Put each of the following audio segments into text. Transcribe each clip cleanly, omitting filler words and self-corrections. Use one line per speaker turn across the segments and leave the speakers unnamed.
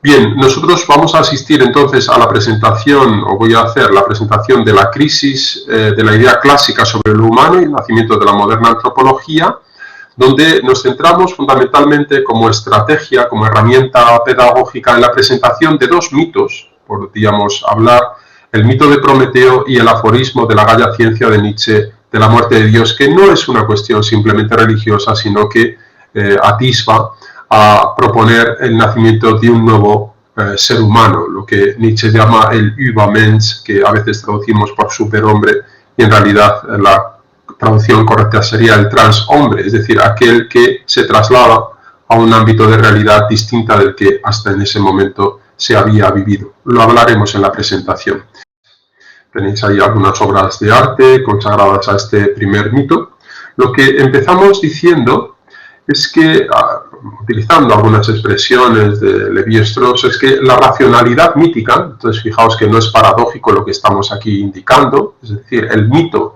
Bien, nosotros vamos a asistir entonces a la presentación, o voy a hacer la presentación de la crisis de la idea clásica sobre lo humano y el nacimiento de la moderna antropología, donde nos centramos fundamentalmente como estrategia, como herramienta pedagógica en la presentación de dos mitos, podríamos hablar, el mito de Prometeo y el aforismo de la Gaia Ciencia de Nietzsche de la muerte de Dios, que no es una cuestión simplemente religiosa, sino que atisba a proponer el nacimiento de un nuevo ser humano, lo que Nietzsche llama el Übermensch, que a veces traducimos por superhombre, y en realidad la traducción correcta sería el transhombre, es decir, aquel que se traslada a un ámbito de realidad distinta del que hasta en ese momento se había vivido. Lo hablaremos en la presentación. Tenéis ahí algunas obras de arte consagradas a este primer mito. Lo que empezamos diciendo es que, utilizando algunas expresiones de Lévi-Strauss, es que la racionalidad mítica, entonces fijaos que no es paradójico lo que estamos aquí indicando, es decir, el mito,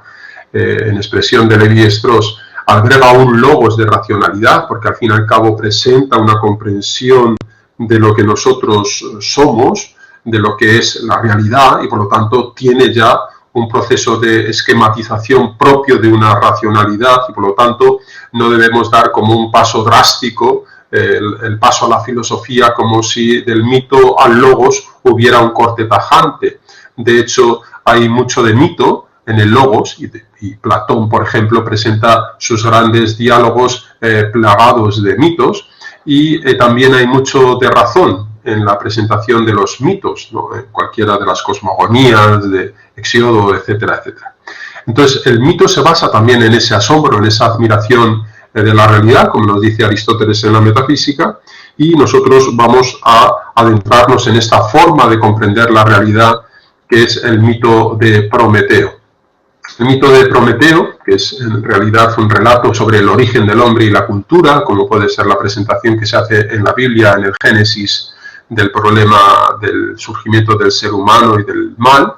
en expresión de Lévi-Strauss, agrega un logos de racionalidad, porque al fin y al cabo presenta una comprensión de lo que nosotros somos, de lo que es la realidad, y por lo tanto tiene ya un proceso de esquematización propio de una racionalidad, y por lo tanto no debemos dar como un paso drástico el paso a la filosofía, como si del mito al logos hubiera un corte tajante. De hecho, hay mucho de mito en el logos, y Platón, por ejemplo, presenta sus grandes diálogos plagados de mitos, y también hay mucho de razón en la presentación de los mitos, ¿no? En cualquiera de las cosmogonías, de Hesíodo, etcétera, etcétera. Entonces, el mito se basa también en ese asombro, en esa admiración de la realidad, como nos dice Aristóteles en la metafísica, y nosotros vamos a adentrarnos en esta forma de comprender la realidad, que es el mito de Prometeo. El mito de Prometeo, que es en realidad un relato sobre el origen del hombre y la cultura, como puede ser la presentación que se hace en la Biblia, en el Génesis, del problema del surgimiento del ser humano y del mal,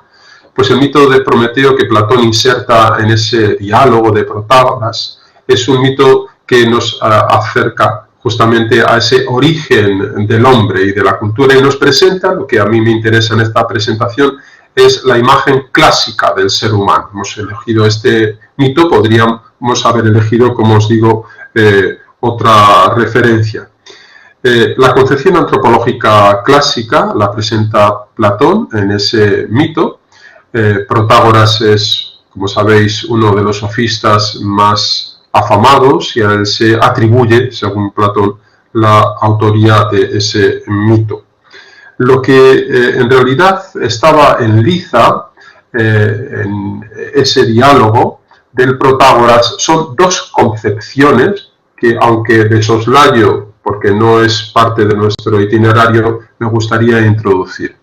pues el mito de Prometeo que Platón inserta en ese diálogo de Protágoras es un mito que nos acerca justamente a ese origen del hombre y de la cultura, y nos presenta, lo que a mí me interesa en esta presentación, es la imagen clásica del ser humano. Hemos elegido este mito, podríamos haber elegido, como os digo, otra referencia. La concepción antropológica clásica la presenta Platón en ese mito. Protágoras es, como sabéis, uno de los sofistas más afamados, y a él se atribuye, según Platón, la autoría de ese mito. Lo que en realidad estaba en liza en ese diálogo del Protágoras son dos concepciones que, aunque de soslayo, porque no es parte de nuestro itinerario, me gustaría introducir.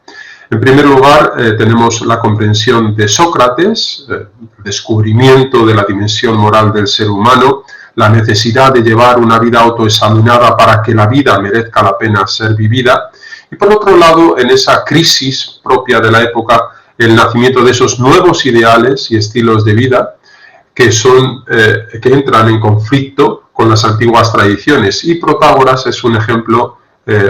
En primer lugar, tenemos la comprensión de Sócrates, el descubrimiento de la dimensión moral del ser humano, la necesidad de llevar una vida autoexaminada para que la vida merezca la pena ser vivida, y por otro lado, en esa crisis propia de la época, el nacimiento de esos nuevos ideales y estilos de vida que entran en conflicto con las antiguas tradiciones. Y Protágoras es un ejemplo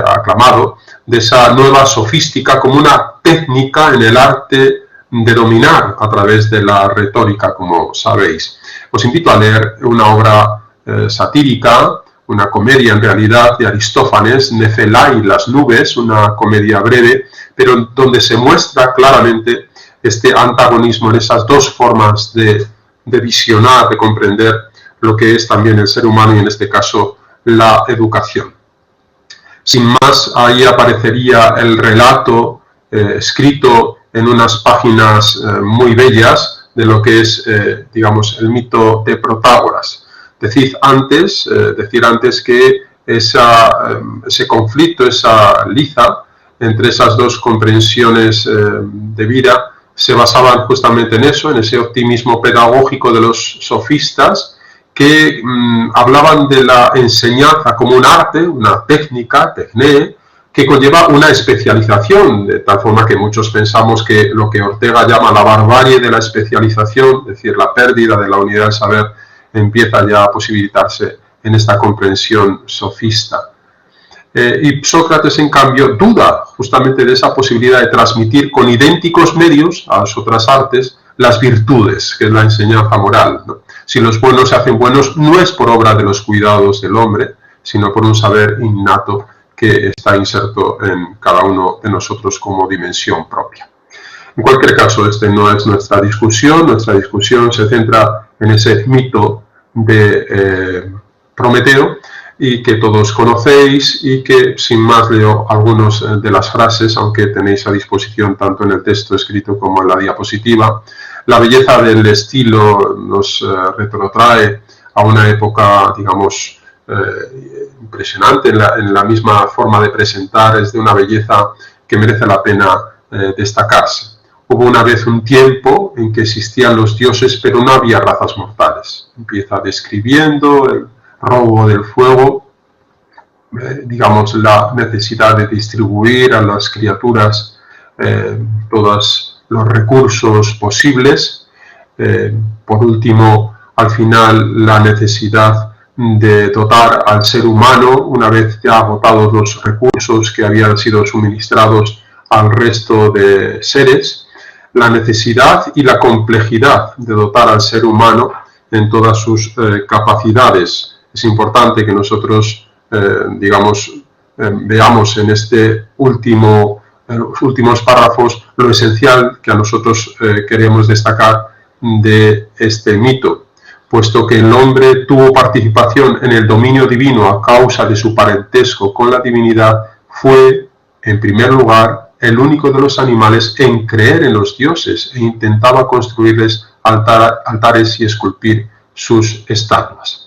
aclamado de esa nueva sofística como una técnica en el arte de dominar a través de la retórica, como sabéis. Os invito a leer una obra satírica, una comedia en realidad de Aristófanes, Nefelai, las nubes, una comedia breve, pero donde se muestra claramente este antagonismo en esas dos formas de visionar, de comprender lo que es también el ser humano y en este caso la educación. Sin más, ahí aparecería el relato escrito en unas páginas muy bellas de lo que es, digamos, el mito de Protágoras. Decir antes que ese conflicto, esa liza entre esas dos comprensiones de vida se basaban justamente en eso, en ese optimismo pedagógico de los sofistas que hablaban de la enseñanza como un arte, una técnica, techné, que conlleva una especialización, de tal forma que muchos pensamos que lo que Ortega llama la barbarie de la especialización, es decir, la pérdida de la unidad del saber, empieza ya a posibilitarse en esta comprensión sofista. Y Sócrates, en cambio, duda justamente de esa posibilidad de transmitir con idénticos medios a las otras artes las virtudes, que es la enseñanza moral, ¿no? Si los buenos se hacen buenos, no es por obra de los cuidados del hombre, sino por un saber innato que está inserto en cada uno de nosotros como dimensión propia. En cualquier caso, este no es nuestra discusión se centra en ese mito de Prometeo, y que todos conocéis, y que sin más leo algunas de las frases, aunque tenéis a disposición tanto en el texto escrito como en la diapositiva. La belleza del estilo nos retrotrae a una época, digamos, impresionante en la misma forma de presentar, es de una belleza que merece la pena destacarse. Hubo una vez un tiempo en que existían los dioses, pero no había razas mortales. Empieza describiendo el robo del fuego, digamos, la necesidad de distribuir a las criaturas todos los recursos posibles. Por último, al final, la necesidad de dotar al ser humano, una vez ya agotados los recursos que habían sido suministrados al resto de seres, la necesidad y la complejidad de dotar al ser humano en todas sus capacidades. Es importante que nosotros, veamos en los últimos párrafos lo esencial que a nosotros queremos destacar de este mito, puesto que el hombre tuvo participación en el dominio divino a causa de su parentesco con la divinidad, fue, en primer lugar, el único de los animales en creer en los dioses e intentaba construirles altares y esculpir sus estatuas.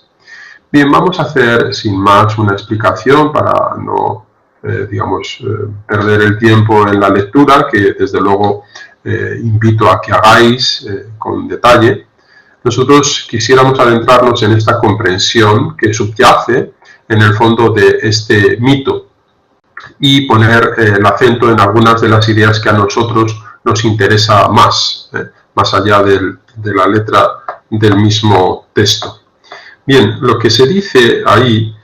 Bien, vamos a hacer sin más una explicación para no, perder el tiempo en la lectura, que desde luego invito a que hagáis con detalle. Nosotros quisiéramos adentrarnos en esta comprensión que subyace en el fondo de este mito y poner el acento en algunas de las ideas que a nosotros nos interesa más, más allá de la letra del mismo texto. Bien, lo que se dice ahí,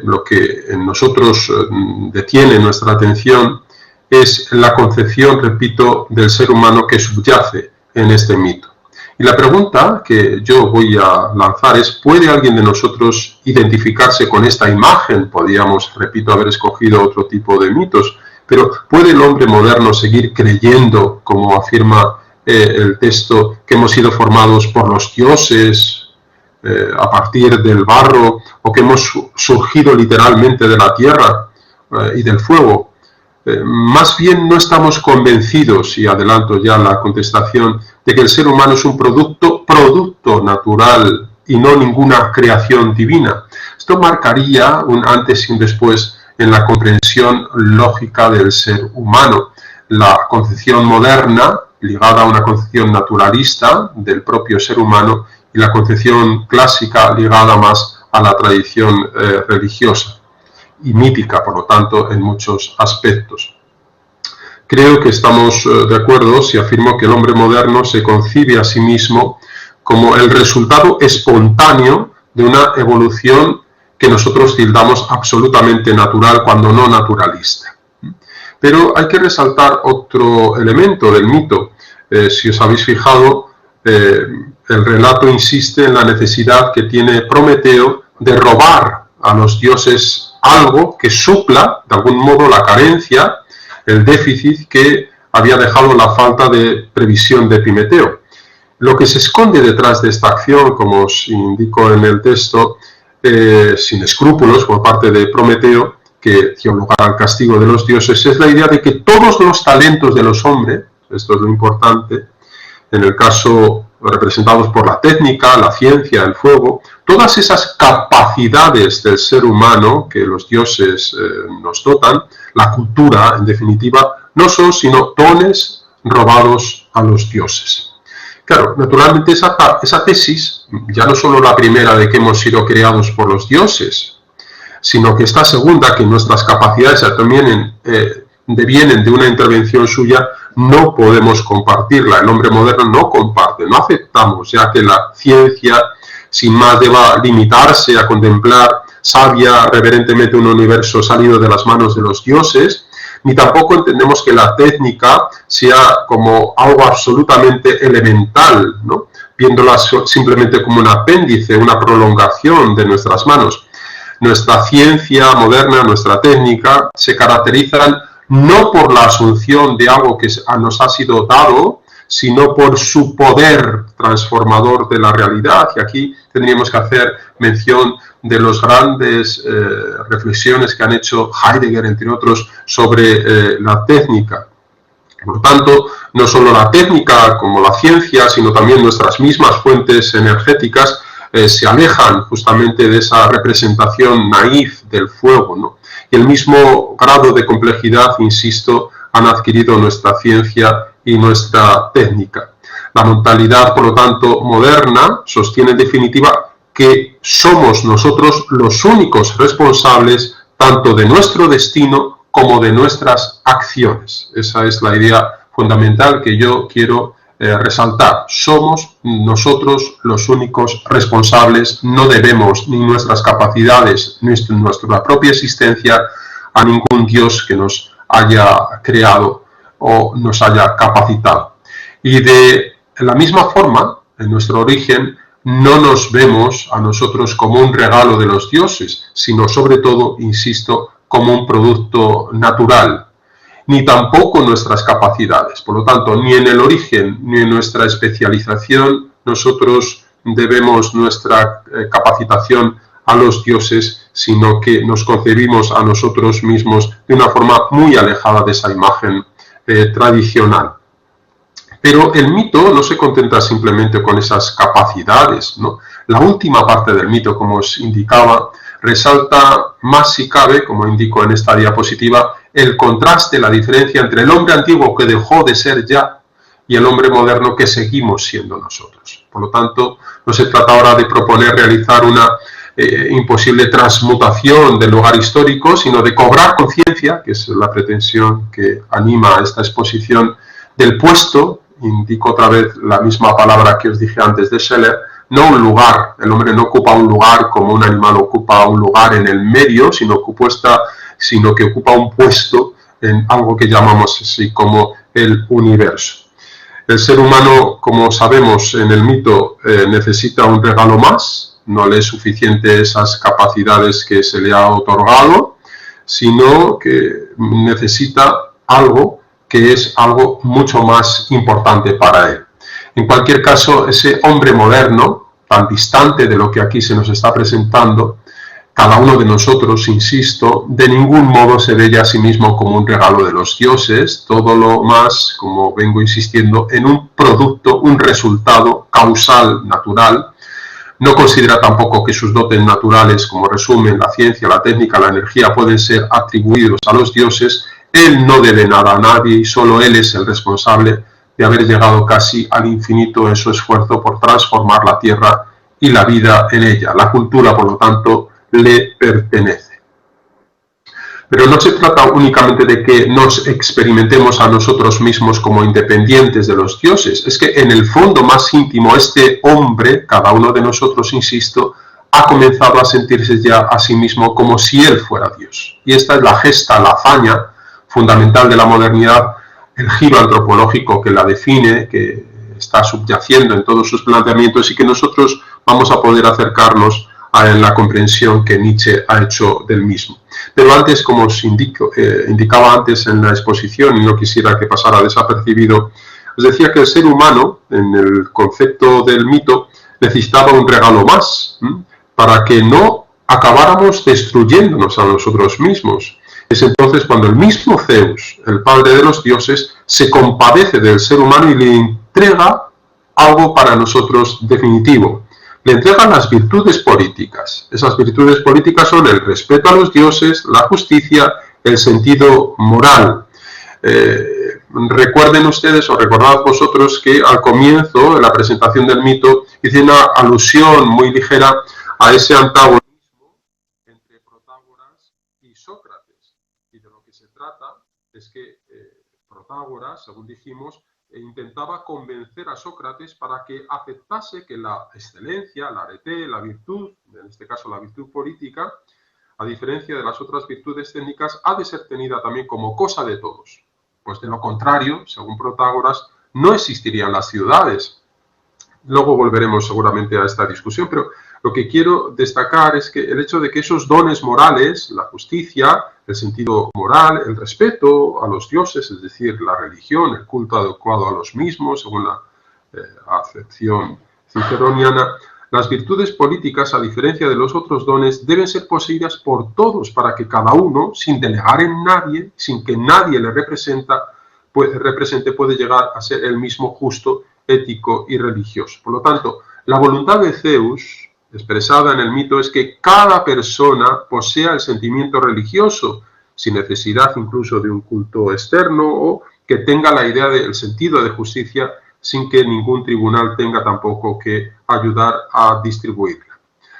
lo que en nosotros detiene nuestra atención, es la concepción, repito, del ser humano que subyace en este mito. Y la pregunta que yo voy a lanzar es, ¿puede alguien de nosotros identificarse con esta imagen? Podríamos, repito, haber escogido otro tipo de mitos, pero ¿puede el hombre moderno seguir creyendo, como afirma el texto, que hemos sido formados por los dioses a partir del barro, o que hemos surgido literalmente de la tierra y del fuego? Más bien no estamos convencidos, y adelanto ya la contestación, de que el ser humano es un producto natural y no ninguna creación divina. Esto marcaría un antes y un después en la comprensión lógica del ser humano. La concepción moderna, ligada a una concepción naturalista del propio ser humano, y la concepción clásica ligada más a la tradición religiosa y mítica, por lo tanto, en muchos aspectos. Creo que estamos de acuerdo si afirmo que el hombre moderno se concibe a sí mismo como el resultado espontáneo de una evolución que nosotros tildamos absolutamente natural, cuando no naturalista. Pero hay que resaltar otro elemento del mito. Si os habéis fijado, el relato insiste en la necesidad que tiene Prometeo de robar a los dioses algo que supla, de algún modo, la carencia, el déficit que había dejado la falta de previsión de Epimeteo. Lo que se esconde detrás de esta acción, como os indico en el texto, sin escrúpulos por parte de Prometeo, que dio lugar al castigo de los dioses, es la idea de que todos los talentos de los hombres, esto es lo importante, en el caso representados por la técnica, la ciencia, el fuego, todas esas capacidades del ser humano que los dioses nos dotan, la cultura, en definitiva, no son sino dones robados a los dioses. Claro, naturalmente esa tesis, ya no solo la primera de que hemos sido creados por los dioses, sino que esta segunda, que nuestras capacidades también devienen de una intervención suya, no podemos compartirla. El hombre moderno no comparte, no aceptamos ya que la ciencia sin más deba limitarse a contemplar sabia reverentemente un universo salido de las manos de los dioses, ni tampoco entendemos que la técnica sea como algo absolutamente elemental, ¿no? Viéndola simplemente como un apéndice, una prolongación de nuestras manos. Nuestra ciencia moderna, nuestra técnica, se caracterizan no por la asunción de algo que nos ha sido dado, sino por su poder transformador de la realidad. Y aquí tendríamos que hacer mención de las grandes reflexiones que han hecho Heidegger, entre otros, sobre la técnica. Por lo tanto, no solo la técnica como la ciencia, sino también nuestras mismas fuentes energéticas se alejan justamente de esa representación naif del fuego, ¿no? Y el mismo grado de complejidad, insisto, han adquirido nuestra ciencia y nuestra técnica. La mentalidad, por lo tanto, moderna sostiene en definitiva que somos nosotros los únicos responsables tanto de nuestro destino como de nuestras acciones. Esa es la idea fundamental que yo quiero resaltar. Somos nosotros los únicos responsables, no debemos ni nuestras capacidades, ni nuestra propia existencia a ningún Dios que nos haya creado o nos haya capacitado. Y de la misma forma, en nuestro origen, no nos vemos a nosotros como un regalo de los dioses, sino sobre todo, insisto, como un producto natural, ni tampoco nuestras capacidades. Por lo tanto, ni en el origen ni en nuestra especialización nosotros debemos nuestra capacitación a los dioses, sino que nos concebimos a nosotros mismos de una forma muy alejada de esa imagen tradicional. Pero el mito no se contenta simplemente con esas capacidades, ¿no? La última parte del mito, como os indicaba, resalta más si cabe, como indico en esta diapositiva, el contraste, la diferencia entre el hombre antiguo que dejó de ser ya y el hombre moderno que seguimos siendo nosotros. Por lo tanto, no se trata ahora de proponer realizar una imposible transmutación del lugar histórico, sino de cobrar conciencia, que es la pretensión que anima a esta exposición, del puesto, indico otra vez la misma palabra que os dije antes de Scheller, no un lugar, el hombre no ocupa un lugar como un animal ocupa un lugar en el medio, sino que ocupa un puesto en algo que llamamos así como el universo. El ser humano, como sabemos en el mito, necesita un regalo más, no le es suficiente esas capacidades que se le ha otorgado, sino que necesita algo que es algo mucho más importante para él. En cualquier caso, ese hombre moderno, tan distante de lo que aquí se nos está presentando, cada uno de nosotros, insisto, de ningún modo se ve ya a sí mismo como un regalo de los dioses, todo lo más, como vengo insistiendo, en un producto, un resultado causal, natural. No considera tampoco que sus dotes naturales, como resumen la ciencia, la técnica, la energía, pueden ser atribuidos a los dioses. Él no debe nada a nadie y solo él es el responsable de haber llegado casi al infinito en su esfuerzo por transformar la tierra y la vida en ella. La cultura, por lo tanto, le pertenece. Pero no se trata únicamente de que nos experimentemos a nosotros mismos como independientes de los dioses. Es que en el fondo más íntimo este hombre, cada uno de nosotros, insisto, ha comenzado a sentirse ya a sí mismo como si él fuera Dios. Y esta es la gesta, la hazaña fundamental de la modernidad, el giro antropológico que la define, que está subyaciendo en todos sus planteamientos y que nosotros vamos a poder acercarnos a la comprensión que Nietzsche ha hecho del mismo. Pero antes, como os indicaba antes en la exposición, y no quisiera que pasara desapercibido, os decía que el ser humano, en el concepto del mito, necesitaba un regalo más, para que no acabáramos destruyéndonos a nosotros mismos. Es entonces cuando el mismo Zeus, el padre de los dioses, se compadece del ser humano y le entrega algo para nosotros definitivo. Le entregan las virtudes políticas. Esas virtudes políticas son el respeto a los dioses, la justicia, el sentido moral. Recuerden ustedes o recordad vosotros que al comienzo de la presentación del mito hice una alusión muy ligera a ese antagonismo entre Protágoras y Sócrates. Y de lo que se trata es que Protágoras, según dijimos, intentaba convencer a Sócrates para que aceptase que la excelencia, la arete, la virtud, en este caso la virtud política, a diferencia de las otras virtudes técnicas, ha de ser tenida también como cosa de todos. Pues de lo contrario, según Protágoras, no existirían las ciudades. Luego volveremos seguramente a esta discusión, pero lo que quiero destacar es que el hecho de que esos dones morales, la justicia, el sentido moral, el respeto a los dioses, es decir, la religión, el culto adecuado a los mismos, según la acepción ciceroniana, las virtudes políticas, a diferencia de los otros dones, deben ser poseídas por todos para que cada uno, sin delegar en nadie, sin que nadie le represente, puede llegar a ser el mismo justo, ético y religioso. Por lo tanto, la voluntad de Zeus, expresada en el mito, es que cada persona posea el sentimiento religioso, sin necesidad incluso de un culto externo, o que tenga la idea del sentido de justicia, sin que ningún tribunal tenga tampoco que ayudar a distribuirla.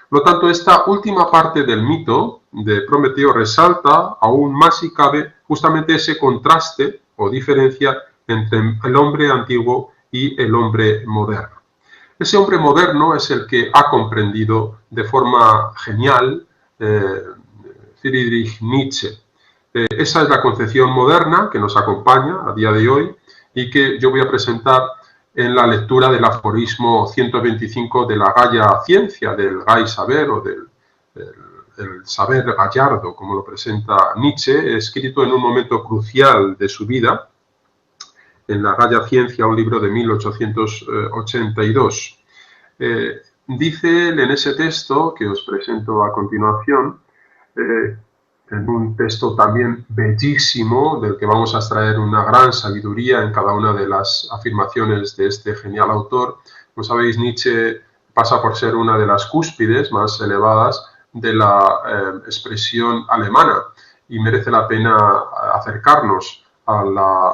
Por lo tanto, esta última parte del mito de Prometeo resalta aún más, si cabe, justamente ese contraste o diferencia entre el hombre antiguo y el hombre moderno. Ese hombre moderno es el que ha comprendido de forma genial Friedrich Nietzsche. Esa es la concepción moderna que nos acompaña a día de hoy y que yo voy a presentar en la lectura del aforismo 125 de la Gaia Ciencia, del Gai Saber o del saber gallardo, como lo presenta Nietzsche, escrito en un momento crucial de su vida, en la Gaia Ciencia, un libro de 1882. Dice él en ese texto, que os presento a continuación, en un texto también bellísimo, del que vamos a extraer una gran sabiduría en cada una de las afirmaciones de este genial autor. Como sabéis, Nietzsche pasa por ser una de las cúspides más elevadas de la expresión alemana y merece la pena acercarnos a la,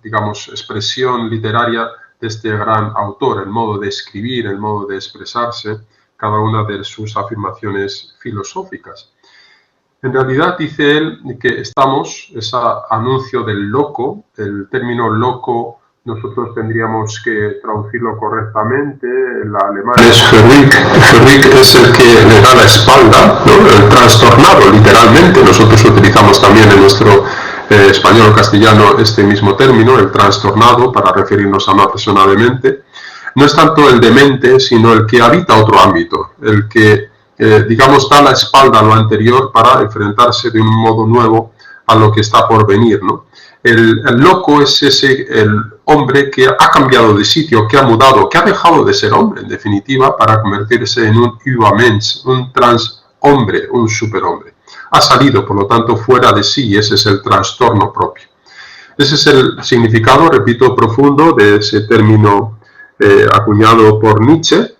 digamos, expresión literaria de este gran autor, el modo de escribir, el modo de expresarse, cada una de sus afirmaciones filosóficas. En realidad, dice él, que estamos, ese anuncio del loco, el término loco nosotros tendríamos que traducirlo correctamente, el alemán es Verrückt. Verrückt es el que le da la espalda, ¿no? El trastornado, literalmente. Nosotros utilizamos también en nuestro español o castellano este mismo término, el trastornado, para referirnos a una persona demente. No es tanto el demente, sino el que habita otro ámbito, el que digamos, da la espalda a lo anterior para enfrentarse de un modo nuevo a lo que está por venir, ¿no? El loco es el hombre que ha cambiado de sitio, que ha mudado, que ha dejado de ser hombre, en definitiva, para convertirse en un Übermensch, un transhombre, un superhombre. Ha salido, por lo tanto, fuera de sí, y ese es el trastorno propio. Ese es el significado, repito, profundo de ese término acuñado por Nietzsche.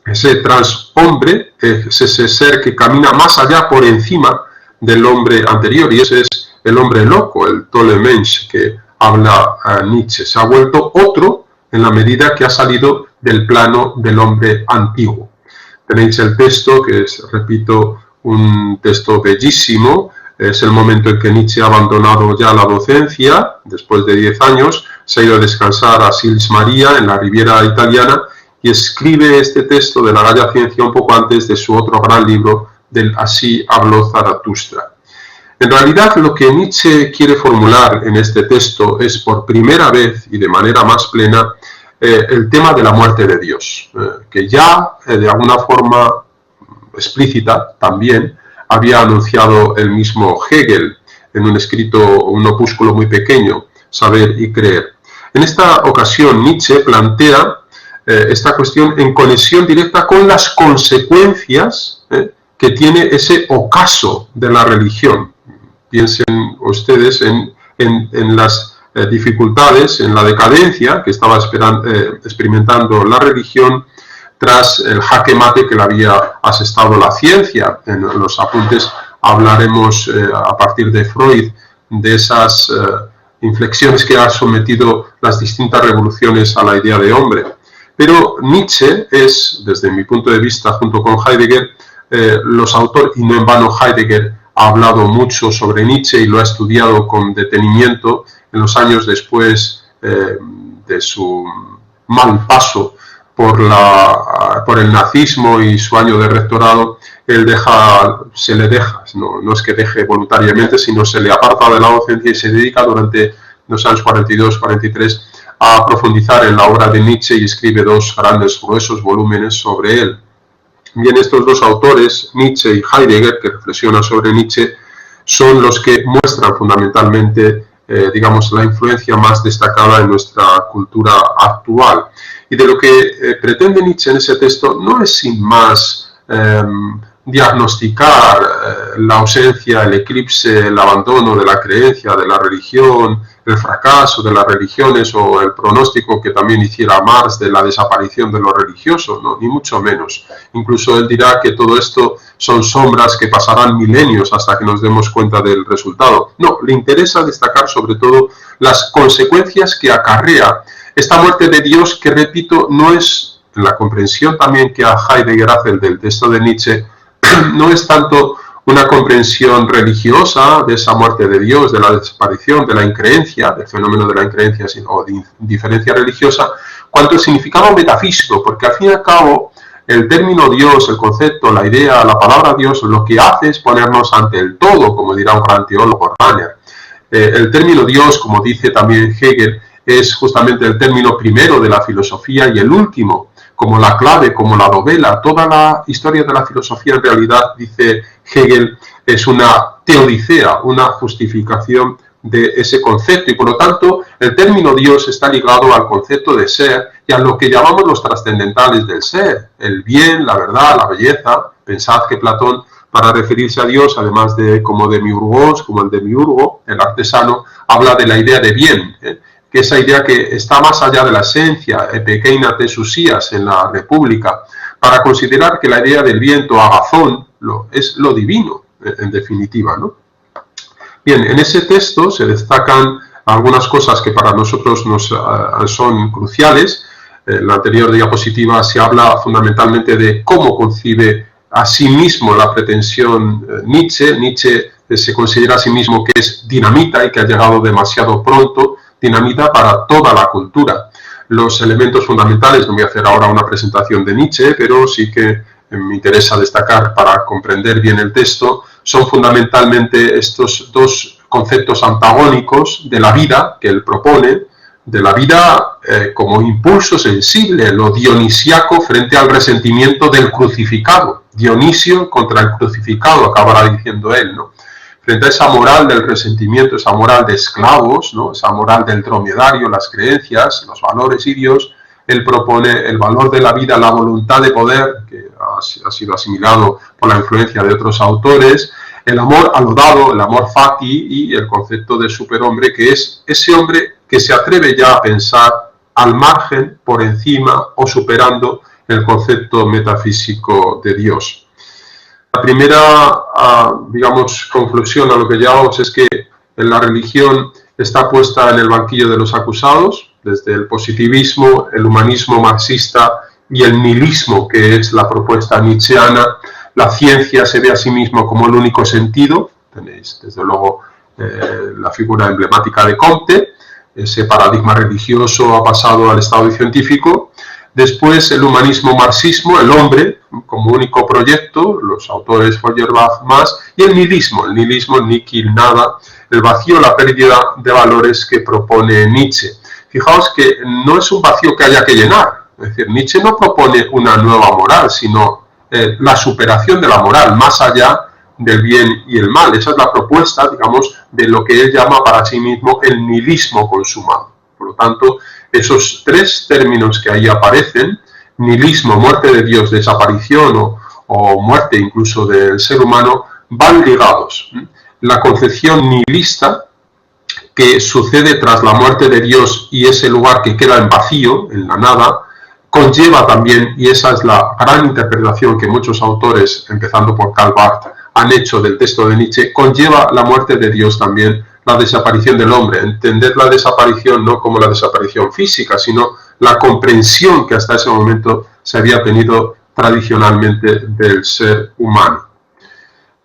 Ese transhombre es ese ser que camina más allá, por encima del hombre anterior, y ese es el hombre loco, el tolle Mensch, que habla Nietzsche. Se ha vuelto otro en la medida que ha salido del plano del hombre antiguo. Tenéis el texto, que es, repito, un texto bellísimo. Es el momento en que Nietzsche ha abandonado ya la docencia, después de 10 años, se ha ido a descansar a Sils Maria, en la Riviera italiana, y escribe este texto de la Gaia Ciencia un poco antes de su otro gran libro, del Así habló Zaratustra. En realidad, lo que Nietzsche quiere formular en este texto es, por primera vez y de manera más plena, el tema de la muerte de Dios, que ya de alguna forma explícita también había anunciado el mismo Hegel en un escrito, un opúsculo muy pequeño, Saber y Creer. En esta ocasión, Nietzsche plantea esta cuestión en conexión directa con las consecuencias que tiene ese ocaso de la religión. Piensen ustedes en las dificultades, en la decadencia que estaba experimentando la religión tras el jaque mate que le había asestado la ciencia. En los apuntes hablaremos a partir de Freud de esas inflexiones que ha sometido las distintas revoluciones a la idea de hombre. Pero Nietzsche es, desde mi punto de vista, junto con Heidegger, los autores, y no en vano Heidegger ha hablado mucho sobre Nietzsche y lo ha estudiado con detenimiento en los años después de su mal paso por el nazismo y su año de rectorado. él se le deja, no es que deje voluntariamente, sino se le aparta de la docencia y se dedica durante los años 42-43 a profundizar en la obra de Nietzsche y escribe 2 grandes, gruesos volúmenes sobre él. Bien, estos 2 autores, Nietzsche y Heidegger, que reflexionan sobre Nietzsche, son los que muestran fundamentalmente, digamos, la influencia más destacada en nuestra cultura actual. Y de lo que pretende Nietzsche en ese texto no es sin más diagnosticar la ausencia, el eclipse, el abandono de la creencia, de la religión, el fracaso de las religiones o el pronóstico que también hiciera Marx de la desaparición de lo religioso, no, ni mucho menos. Incluso él dirá que todo esto son sombras que pasarán milenios hasta que nos demos cuenta del resultado. No, le interesa destacar sobre todo las consecuencias que acarrea esta muerte de Dios, que repito, no es, en la comprensión también que a Heidegger hace del texto de Nietzsche, no es tanto una comprensión religiosa de esa muerte de Dios, de la desaparición, de la increencia, del fenómeno de la increencia o de indiferencia religiosa, cuanto el significado metafísico, porque al fin y al cabo el término Dios, el concepto, la idea, la palabra Dios, lo que hace es ponernos ante el todo, como dirá un gran teólogo, Rahner. El término Dios, como dice también Hegel, es justamente el término primero de la filosofía y el último, como la clave, como la novela. Toda la historia de la filosofía en realidad, dice Hegel, es una teodicea, una justificación de ese concepto, y por lo tanto el término Dios está ligado al concepto de ser y a lo que llamamos los trascendentales del ser, el bien, la verdad, la belleza. Pensad que Platón, para referirse a Dios, además de como demiurgos, como el demiurgo, el artesano, habla de la idea de bien, que esa idea que está más allá de la esencia, pequeña tesusías en la República, para considerar que la idea del viento, agazón, es lo divino, en definitiva, ¿no? Bien, en ese texto se destacan algunas cosas que para nosotros son cruciales. En la anterior diapositiva se habla fundamentalmente de cómo concibe a sí mismo la pretensión Nietzsche. Nietzsche se considera a sí mismo que es dinamita y que ha llegado demasiado pronto, dinamita para toda la cultura. Los elementos fundamentales, no voy a hacer ahora una presentación de Nietzsche, pero sí que me interesa destacar para comprender bien el texto, son fundamentalmente estos 2 conceptos antagónicos de la vida que él propone, de la vida como impulso sensible, lo dionisiaco frente al resentimiento del crucificado. Dionisio contra el crucificado, acabará diciendo él, ¿no? Frente a esa moral del resentimiento, esa moral de esclavos, ¿no? Esa moral del dromedario, las creencias, los valores y Dios, él propone el valor de la vida, la voluntad de poder, que ha sido asimilado por la influencia de otros autores, el amor a lo dado, el amor fati y el concepto de superhombre, que es ese hombre que se atreve ya a pensar al margen, por encima o superando el concepto metafísico de Dios. La primera, digamos, conclusión a lo que llamamos es que la religión está puesta en el banquillo de los acusados, desde el positivismo, el humanismo marxista y el nihilismo, que es la propuesta nietzscheana. La ciencia se ve a sí mismo como el único sentido. Tenéis, desde luego, la figura emblemática de Comte. Ese paradigma religioso ha pasado al estado científico. Después, el humanismo-marxismo, el hombre como único proyecto, los autores Feuerbach más, y el nihilismo, el nihil, nada, el vacío, la pérdida de valores que propone Nietzsche. Fijaos que no es un vacío que haya que llenar, es decir, Nietzsche no propone una nueva moral, sino la superación de la moral, más allá del bien y el mal. Esa es la propuesta, digamos, de lo que él llama para sí mismo el nihilismo consumado. Por lo tanto, esos 3 términos que ahí aparecen, nihilismo, muerte de Dios, desaparición o muerte incluso del ser humano, van ligados. La concepción nihilista que sucede tras la muerte de Dios y ese lugar que queda en vacío, en la nada, conlleva también, y esa es la gran interpretación que muchos autores, empezando por Karl Barth, han hecho del texto de Nietzsche, conlleva la muerte de Dios también, la desaparición del hombre. Entender la desaparición no como la desaparición física, sino la comprensión que hasta ese momento se había tenido tradicionalmente del ser humano.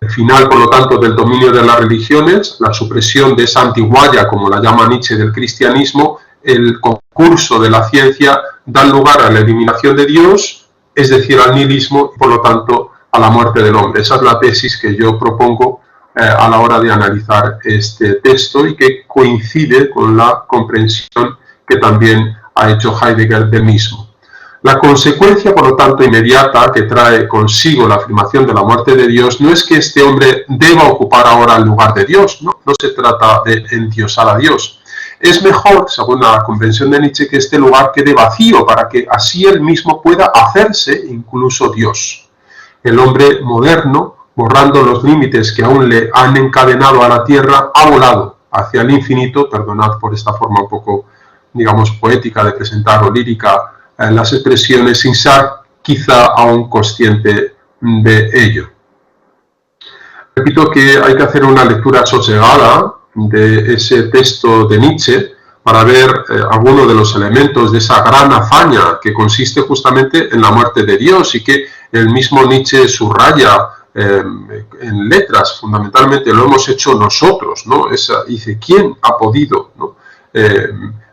El final, por lo tanto, del dominio de las religiones, la supresión de esa antiguaya, como la llama Nietzsche, del cristianismo, el concurso de la ciencia dan lugar a la eliminación de Dios, es decir, al nihilismo, y por lo tanto a la muerte del hombre. Esa es la tesis que yo propongo a la hora de analizar este texto y que coincide con la comprensión que también ha hecho Heidegger del mismo. La consecuencia, por lo tanto, inmediata que trae consigo la afirmación de la muerte de Dios no es que este hombre deba ocupar ahora el lugar de Dios, no se trata de endiosar a Dios. Es mejor, según la comprensión de Nietzsche, que este lugar quede vacío para que así él mismo pueda hacerse incluso Dios. El hombre moderno, borrando los límites que aún le han encadenado a la tierra, ha volado hacia el infinito, perdonad por esta forma un poco, digamos, poética de presentar o lírica las expresiones, sin ser quizá aún consciente de ello. Repito que hay que hacer una lectura sosegada de ese texto de Nietzsche para ver algunos de los elementos de esa gran hazaña que consiste justamente en la muerte de Dios y que el mismo Nietzsche subraya en letras. Fundamentalmente lo hemos hecho nosotros, ¿no? Dice, ¿quién ha podido, ¿no?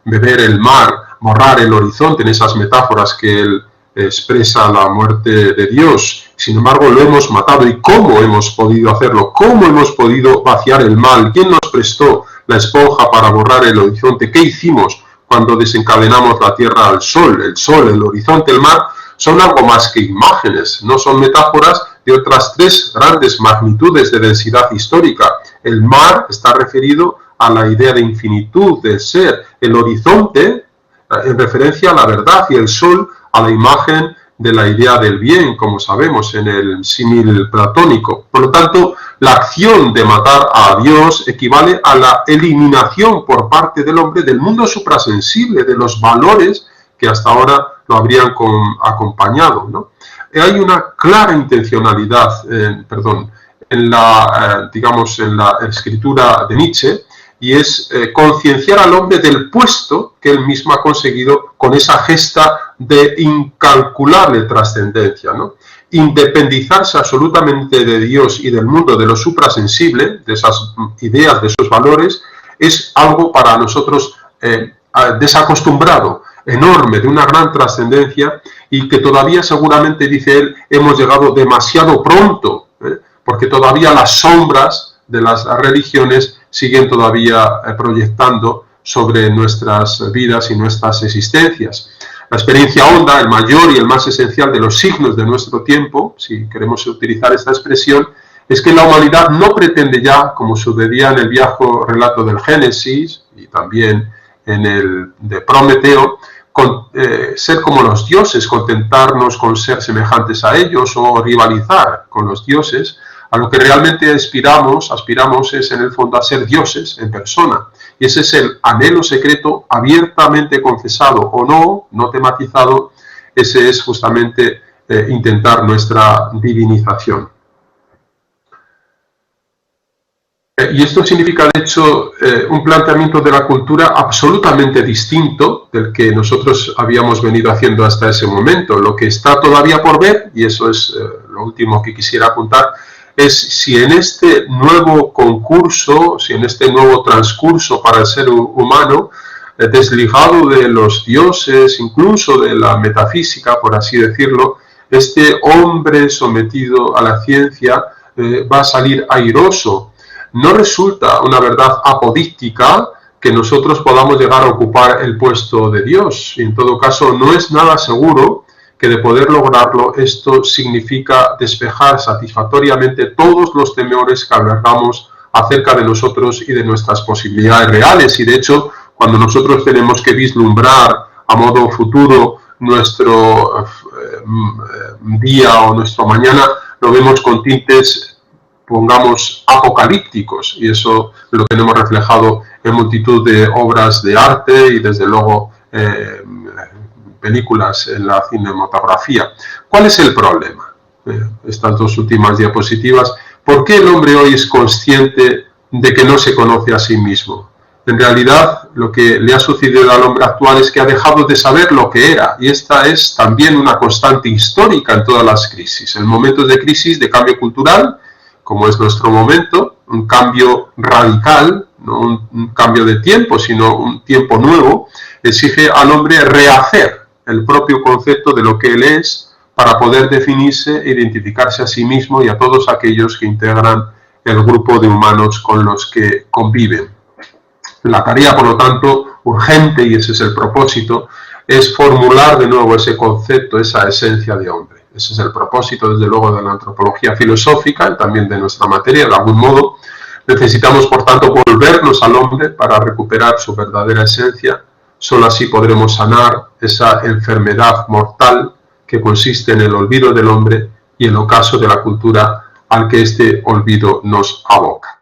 Beber el mar, borrar el horizonte, en esas metáforas que él expresa la muerte de Dios? Sin embargo, lo hemos matado. ¿Y cómo hemos podido hacerlo? ¿Cómo hemos podido vaciar el mal? ¿Quién nos prestó la esponja para borrar el horizonte? ¿Qué hicimos cuando desencadenamos la tierra al sol? El sol, el horizonte, el mar son algo más que imágenes, no son metáforas de otras tres grandes magnitudes de densidad histórica. El mar está referido a la idea de infinitud del ser, el horizonte en referencia a la verdad y el sol a la imagen de la idea del bien, como sabemos en el símil platónico. Por lo tanto, la acción de matar a Dios equivale a la eliminación por parte del hombre del mundo suprasensible, de los valores que hasta ahora lo habrían acompañado, ¿no? Hay una clara intencionalidad, en la escritura de Nietzsche, y es concienciar al hombre del puesto que él mismo ha conseguido con esa gesta de incalculable trascendencia, ¿no? Independizarse absolutamente de Dios y del mundo, de lo suprasensible, de esas ideas, de esos valores, es algo para nosotros desacostumbrado, enorme, de una gran trascendencia, y que todavía seguramente, dice él, hemos llegado demasiado pronto, porque todavía las sombras de las religiones siguen todavía proyectando sobre nuestras vidas y nuestras existencias. La experiencia honda, el mayor y el más esencial de los signos de nuestro tiempo, si queremos utilizar esta expresión, es que la humanidad no pretende ya, como sucedía en el viejo relato del Génesis y también en el de Prometeo, ser como los dioses, contentarnos con ser semejantes a ellos o rivalizar con los dioses. A lo que realmente aspiramos es en el fondo a ser dioses en persona. Y ese es el anhelo secreto abiertamente confesado o no tematizado. Ese es justamente intentar nuestra divinización. Y esto significa, de hecho, un planteamiento de la cultura absolutamente distinto del que nosotros habíamos venido haciendo hasta ese momento. Lo que está todavía por ver, y eso es lo último que quisiera apuntar, es si en este nuevo concurso, si en este nuevo transcurso para el ser humano, desligado de los dioses, incluso de la metafísica, por así decirlo, este hombre sometido a la ciencia va a salir airoso. No resulta una verdad apodíctica que nosotros podamos llegar a ocupar el puesto de Dios. Y en todo caso, no es nada seguro que de poder lograrlo, esto significa despejar satisfactoriamente todos los temores que albergamos acerca de nosotros y de nuestras posibilidades reales. Y de hecho, cuando nosotros tenemos que vislumbrar a modo futuro nuestro día o nuestro mañana, lo vemos con tintes, pongamos, apocalípticos, y eso lo tenemos reflejado en multitud de obras de arte y desde luego películas en la cinematografía. ¿Cuál es el problema? Estas dos últimas diapositivas. ¿Por qué el hombre hoy es consciente de que no se conoce a sí mismo? En realidad, lo que le ha sucedido al hombre actual es que ha dejado de saber lo que era, y esta es también una constante histórica en todas las crisis. En momentos de crisis, de cambio cultural, como es nuestro momento, un cambio radical, no un cambio de tiempo, sino un tiempo nuevo, exige al hombre rehacer el propio concepto de lo que él es, para poder definirse e identificarse a sí mismo y a todos aquellos que integran el grupo de humanos con los que conviven. La tarea, por lo tanto, urgente, y ese es el propósito, es formular de nuevo ese concepto, esa esencia de hombre. Ese es el propósito, desde luego, de la antropología filosófica y también de nuestra materia, de algún modo. Necesitamos, por tanto, volvernos al hombre para recuperar su verdadera esencia. Solo así podremos sanar esa enfermedad mortal que consiste en el olvido del hombre y el ocaso de la cultura al que este olvido nos aboca.